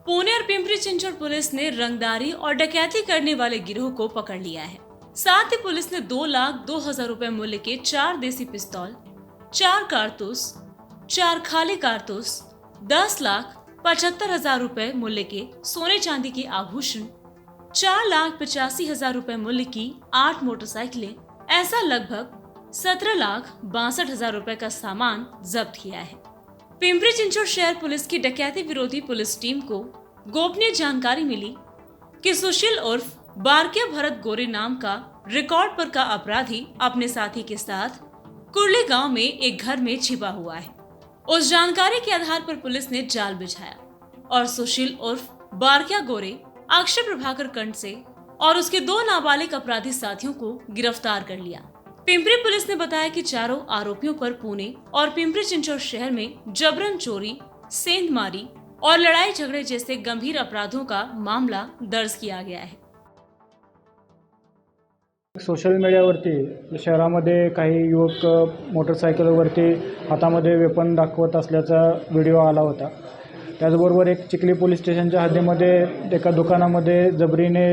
पुणे और पिंपरी चिंचवड पुलिस ने रंगदारी और डकैती करने वाले गिरोह को पकड़ लिया है। साथ ही पुलिस ने 2,02,000 रुपए मूल्य के 4 देसी पिस्तौल, 4 कारतूस, 4 खाली कारतूस, 10,75,000 रुपए मूल्य के सोने चांदी के आभूषण, 4,85,000 रुपए मूल्य की 8 मोटरसाइकिलें, ऐसा लगभग 17,62,000 रुपए का सामान जब्त किया है। पिंपरी चिंचवड शहर पुलिस की डकैती विरोधी पुलिस टीम को गोपनीय जानकारी मिली कि सुशील उर्फ बारकिया भरत गोरे नाम का रिकॉर्ड पर का अपराधी अपने साथी के साथ कुर्ली गांव में एक घर में छिपा हुआ है। उस जानकारी के आधार पर पुलिस ने जाल बिछाया और सुशील उर्फ बारकिया गोरे, अक्षय प्रभाकर कंड से और उसके 2 नाबालिग अपराधी साथियों को गिरफ्तार कर लिया। पिंपरी पुलिस ने बताया कि चारों आरोपियों पर पुणे और पिंपरी चिंचवड शहर में जबरन चोरी, सेंधमारी और लड़ाई झगड़े जैसे गंभीर अपराधों का मामला दर्ज किया गया है। सोशल मीडियावरती शहरामध्ये काही युवक मोटरसायकलवरती हातामध्ये वेपन दाखवत असल्याचा व्हिडिओ आला होता। त्याचबरोबर एक चिखली पोलीस स्टेशनच्या हद्दीमध्ये एका दुकानामध्ये जबरीने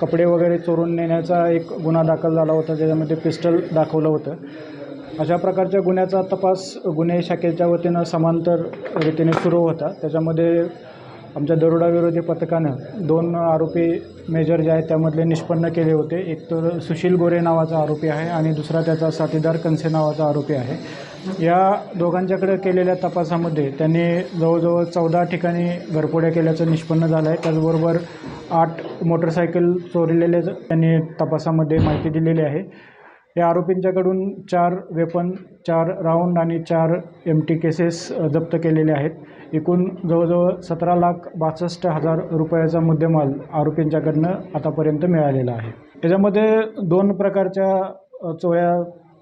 कपडे वगैरे चोरून नेण्याचा एक गुन्हा दाखल झाला होता, ज्याच्यामध्ये पिस्टल दाखवलं होतं। अशा प्रकारच्या गुन्ह्याचा तपास गुन्हे शाखेच्या वतीनं समांतर रीतीने सुरू होता। त्याच्यामध्ये आमच्या दरोडा विरोधी पथकानं 2 आरोपी मेजर जे आहेत त्यामधले निष्पन्न केले होते। एक तर सुशील गोरे नावाचा आरोपी आहे आणि दुसरा त्याचा साथीदार कंसे नावाचा आरोपी आहे। या दोघांच्याकडे केलेल्या तपासामध्ये त्यांनी जवळजवळ 14 ठिकाणी घरफोड्या केल्याचं निष्पन्न झालं आहे। त्याचबरोबर 8 मोटरसायकल चोरलेले त्यांनी तपासामध्ये माहिती दिलेली आहे। या आरोपींच्याकडून 4 वेपन, 4 राऊंड आणि 4 एमटी केसेस जप्त केलेले आहेत। एकूण जवळजवळ 17,62,000 रुपयाचा मुद्देमाल आरोपींच्याकडनं आतापर्यंत मिळालेला आहे। याच्यामध्ये 2 प्रकारच्या चोऱ्या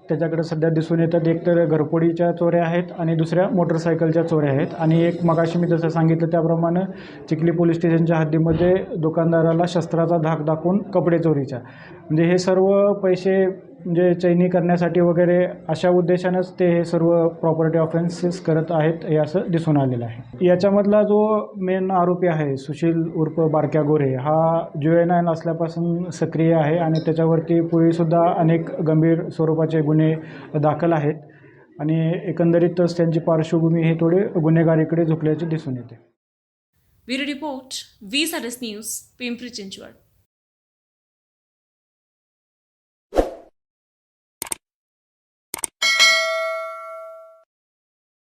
त्याच्याकडे सध्या दिसून येतात। एक तर घरफोडीच्या चोऱ्या आहेत आणि दुसऱ्या मोटरसायकलच्या चोऱ्या आहेत आणि एक मगाशी मी जसं सांगितलं त्याप्रमाणे चिखली पोलीस स्टेशनच्या हद्दीमध्ये दुकानदाराला शस्त्राचा धाक दाखवून कपडे चोरीचा, म्हणजे हे सर्व पैसे म्हणजे चैनी करण्यासाठी वगैरे अशा उद्देशानंच ते हे सर्व प्रॉपर्टी ऑफेन्सेस करत आहेत हे असं दिसून आलेलं आहे। याच्यामधला जो मेन आरोपी आहे सुशील उर्फ बारक्या गोरे हा जुवेनाईल असल्यापासून सक्रिय आहे आणि त्याच्यावरती पूर्वीसुद्धा अनेक गंभीर स्वरूपाचे गुन्हे दाखल आहेत आणि एकंदरीतच त्यांची पार्श्वभूमी ही थोडी गुन्हेगारीकडे झुकल्याची दिसून येते। Bureau report, V-SATS news, Pimpri Chinchwad.